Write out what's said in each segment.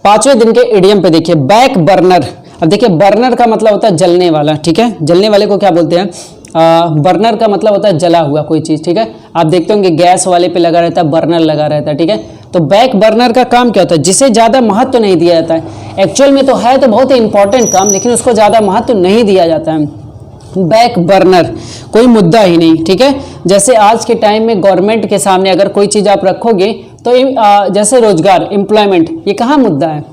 5वें दिन के इडियम पे देखिए, बैक बर्नर। अब देखिए बर्नर का मतलब होता है जलने वाला, ठीक है, जलने वाले को क्या बोलते हैं, बर्नर का मतलब होता है जला हुआ कोई चीज़, ठीक है। आप देखते होंगे गैस वाले पे लगा रहता है, बर्नर लगा रहता है, ठीक है। तो बैक बर्नर का काम क्या होता है, जिसे ज़्यादा महत्व नहीं दिया जाता है। एक्चुअल में तो है तो बहुत ही इंपॉर्टेंट काम, लेकिन उसको ज़्यादा महत्व नहीं दिया जाता है। बैक बर्नर कोई मुद्दा ही नहीं, ठीक है। जैसे आज के टाइम में गवर्नमेंट के सामने अगर कोई चीज़ आप रखोगे तो जैसे रोजगार, एम्प्लॉयमेंट, ये कहाँ मुद्दा है,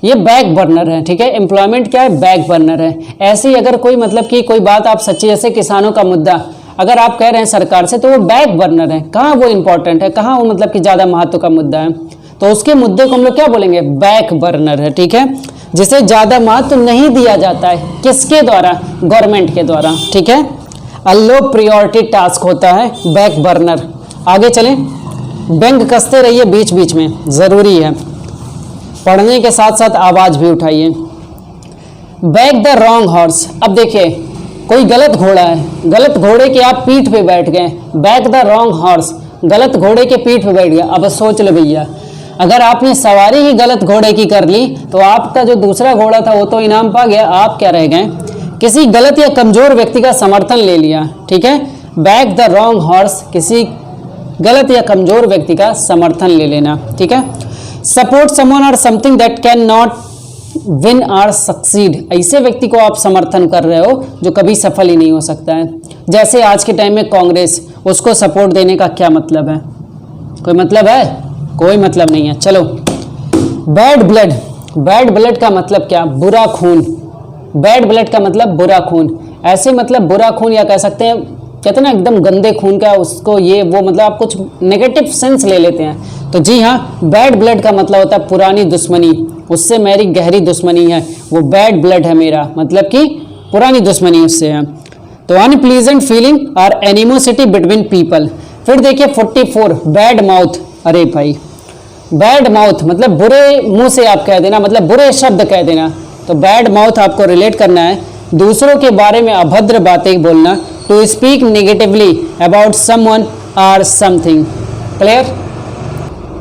ये बैक बर्नर है, ठीक है। एम्प्लॉयमेंट क्या है, बैक बर्नर है। ऐसे ही अगर कोई मतलब कि कोई बात आप सच्ची, जैसे किसानों का मुद्दा अगर आप कह रहे हैं सरकार से, तो वो बैक बर्नर है, कहाँ वो इंपॉर्टेंट है, कहाँ वो मतलब कि ज़्यादा महत्व का मुद्दा है, तो उसके मुद्दे को हम लोग क्या बोलेंगे, बैक बर्नर है, ठीक है। जिसे ज़्यादा महत्व नहीं दिया जाता है, किसके द्वारा, गवर्नमेंट के द्वारा, ठीक है। लो प्रायोरिटी टास्क होता है बैक बर्नर। आगे चलें, बैंक कसते रहिए बीच बीच में, ज़रूरी है, पढ़ने के साथ साथ आवाज़ भी उठाइए। Back the wrong horse. अब देखिए कोई गलत घोड़ा है, गलत घोड़े के आप पीठ पे बैठ गए, बैक द रॉन्ग हॉर्स, गलत घोड़े के पीठ पे बैठ गया। अब सोच लो भैया, अगर आपने सवारी ही गलत घोड़े की कर ली तो आपका जो दूसरा घोड़ा था वो तो इनाम पा गया, आप क्या रह गए, किसी गलत या कमजोर व्यक्ति का समर्थन ले लिया, ठीक है। बैक द रॉन्ग हॉर्स, किसी गलत या कमजोर व्यक्ति का समर्थन ले लेना, ठीक है। Support someone or something that can not win or succeed, ऐसे व्यक्ति को आप समर्थन कर रहे हो जो कभी सफल ही नहीं हो सकता है। जैसे आज के टाइम में कांग्रेस, उसको सपोर्ट देने का क्या मतलब है, कोई मतलब है, कोई मतलब नहीं है। चलो, बैड ब्लड, बैड ब्लड का मतलब क्या, बुरा खून, बैड ब्लड का मतलब बुरा खून, ऐसे मतलब बुरा खून, या कह सकते हैं कहते हैं ना एकदम गंदे खून का, उसको ये वो मतलब आप कुछ नेगेटिव सेंस ले लेते हैं। तो जी हाँ, बैड ब्लड का मतलब होता है पुरानी दुश्मनी, उससे मेरी गहरी दुश्मनी है, वो बैड ब्लड है मेरा, मतलब कि पुरानी दुश्मनी उससे है। तो अनप्लीजेंट फीलिंग और एनिमोसिटी बिटवीन पीपल। फिर देखिए 44, बैड माउथ। अरे भाई, बैड माउथ मतलब बुरे मुंह से आप कह देना, मतलब बुरे शब्द कह देना। तो बैड माउथ आपको रिलेट करना है दूसरों के बारे में अभद्र बातें बोलना, to speak negatively about someone or something. Clear.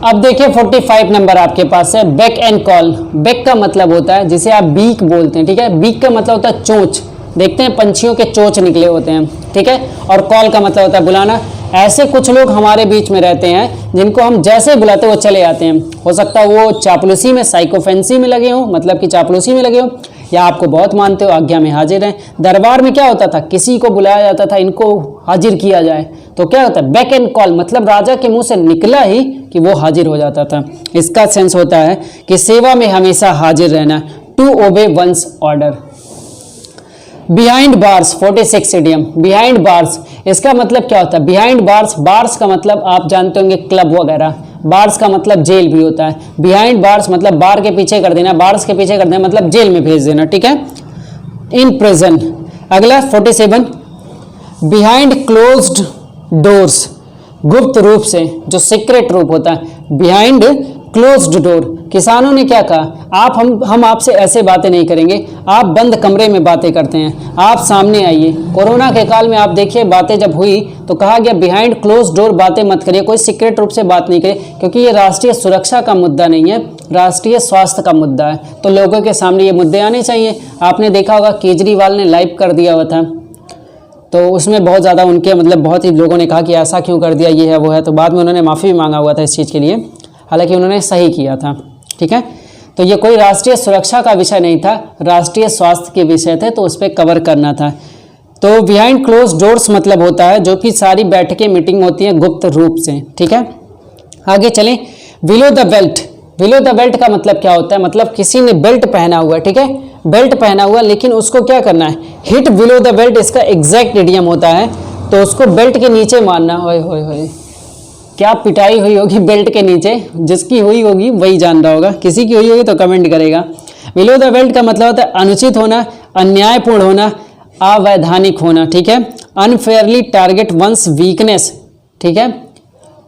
अब देखिए 45 नंबर आपके पास है, बैक एंड कॉल। बैक का मतलब होता है जिसे आप बीक बोलते हैं, ठीक है। बीक का मतलब होता है चोंच, देखते हैं पंछियों के चोंच निकले होते हैं, ठीक है। और कॉल का मतलब होता है बुलाना। ऐसे कुछ लोग हमारे बीच में रहते हैं जिनको हम जैसे बुलाते वो चले आते हैं। हो सकता है वो चापलूसी में, साइकोफेंसी में लगे हों, मतलब कि चापलूसी में लगे हों, या आपको बहुत मानते हो, आज्ञा में हाजिर हैं। दरबार में क्या होता था, किसी को बुलाया जाता था, इनको हाजिर किया जाए, तो क्या होता है, बैक एंड कॉल, मतलब राजा के मुंह से निकला ही कि वो हाजिर हो जाता था। इसका सेंस होता है कि सेवा में हमेशा हाजिर रहना, to obey one's order. Behind bars, 46 idiom, behind bars, इसका मतलब क्या होता है, बिहाइंड बार्स, बार्स का मतलब आप जानते होंगे क्लब वगैरह, बार्स का मतलब जेल भी होता है। बिहाइंड बार्स मतलब बार के पीछे कर देना, बार्स के पीछे कर देना मतलब जेल में भेज देना, ठीक है। In prison. अगला 47, बिहाइंड क्लोज्ड डोर्स, गुप्त रूप से, जो सीक्रेट रूप होता है, बिहाइंड क्लोज्ड डोर। किसानों ने क्या कहा, हम आपसे ऐसे बातें नहीं करेंगे, आप बंद कमरे में बातें करते हैं, आप सामने आइए। कोरोना के काल में आप देखिए बातें जब हुई तो कहा गया बिहाइंड क्लोज डोर बातें मत करिए, कोई सीक्रेट रूप से बात नहीं करिए, क्योंकि ये राष्ट्रीय सुरक्षा का मुद्दा नहीं है, राष्ट्रीय स्वास्थ्य का मुद्दा है, तो लोगों के सामने ये मुद्दे आने चाहिए। आपने देखा होगा केजरीवाल ने लाइव कर दिया हुआ था, तो उसमें बहुत ज़्यादा उनके मतलब बहुत ही लोगों ने कहा कि ऐसा क्यों कर दिया, ये है वो है, तो बाद में उन्होंने माफ़ी भी मांगा हुआ था इस चीज़ के लिए, हालांकि उन्होंने सही किया था, ठीक है। तो ये कोई राष्ट्रीय सुरक्षा का विषय नहीं था, राष्ट्रीय स्वास्थ्य के विषय थे, तो उस पर कवर करना था। तो बिहाइंड क्लोज डोर्स मतलब होता है जो कि सारी बैठकें मीटिंग होती हैं गुप्त रूप से, ठीक है। आगे चलें, below the belt. Below the belt का मतलब क्या होता है, मतलब किसी ने बेल्ट पहना हुआ है, ठीक है, बेल्ट पहना हुआ, लेकिन उसको क्या करना है, हिट बिलो द बेल्ट, इसका एग्जैक्ट इडियम होता है, तो उसको बेल्ट के नीचे मारना। होय होय होय, क्या पिटाई हुई होगी बेल्ट के नीचे, जिसकी हुई होगी वही जान रहा होगा, किसी की हुई होगी तो कमेंट करेगा। बिलो द बेल्ट का मतलब होता है अनुचित होना, अन्यायपूर्ण होना, अवैधानिक होना, ठीक है। अनफेयरली टारगेट वंस वीकनेस, ठीक है।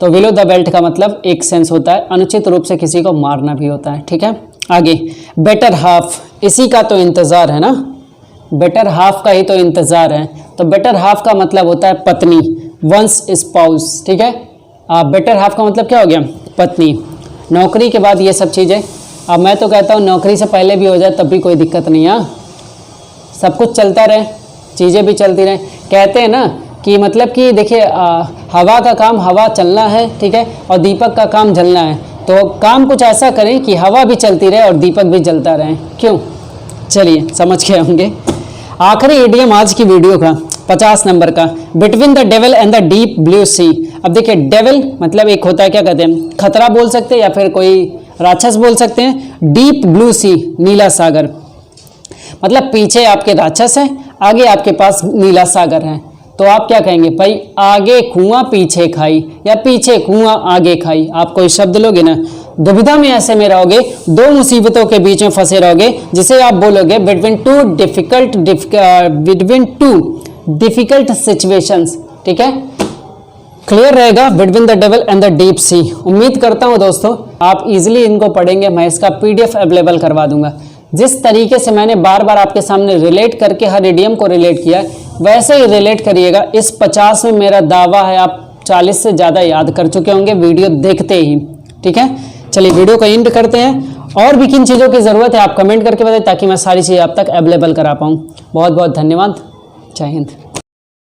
तो बिलो द बेल्ट का मतलब एक सेंस होता है अनुचित रूप से किसी को मारना भी होता है, ठीक है। आगे, बेटर हाफ, इसी का तो इंतजार है ना, बेटर हाफ का ही तो इंतजार है, तो बेटर हाफ का मतलब होता है पत्नी, वंस स्पाउस, ठीक है। बेटर हाफ का मतलब क्या हो गया, पत्नी। नौकरी के बाद ये सब चीज़ें अब मैं तो कहता हूँ नौकरी से पहले भी हो जाए तब भी कोई दिक्कत नहीं है, सब कुछ चलता रहे, चीज़ें भी चलती रहें। कहते हैं ना कि मतलब कि देखिए हवा का काम हवा चलना है, ठीक है, और दीपक का काम जलना है। तो काम कुछ ऐसा करें कि हवा भी चलती रहे और दीपक भी जलता रहे, क्यों? चलिए समझ गए होंगे। आखिरी इडियम आज की वीडियो का 50 नंबर का, between the devil and the deep blue sea. अब देखिए डेविल मतलब एक होता है, क्या कहते हैं, खतरा बोल सकते हैं या फिर कोई राक्षस बोल सकते हैं। डीप ब्लू सी नीला सागर, मतलब पीछे आपके राक्षस है, आगे आपके पास नीला सागर है। तो आप क्या कहेंगे भाई, आगे कुआं पीछे खाई या पीछे कुआं आगे खाई। आप कोई शब्द लोगे ना, दुविधा में ऐसे में रहोगे, दो मुसीबतों के बीच में फंसे रहोगे, जिसे आप बोलोगे बिटवीन टू डिफिकल्ट सिचुएशंस, ठीक है। क्लियर रहेगा, between the devil and the deep sea. उम्मीद करता हूं दोस्तों आप इजीली इनको पढ़ेंगे। मैं इसका PDF अवेलेबल करवा दूंगा। जिस तरीके से मैंने बार बार आपके सामने रिलेट करके हर इडियम को रिलेट किया, वैसे ही रिलेट करिएगा। इस 50 में मेरा दावा है आप 40 से ज़्यादा याद कर चुके होंगे वीडियो देखते ही, ठीक है। चलिए वीडियो को एंड करते हैं। और भी किन चीज़ों की ज़रूरत है आप कमेंट करके बताएं, ताकि मैं सारी चीज़ें आप तक अवेलेबल करा पाऊँ। बहुत बहुत धन्यवाद। जय हिंद।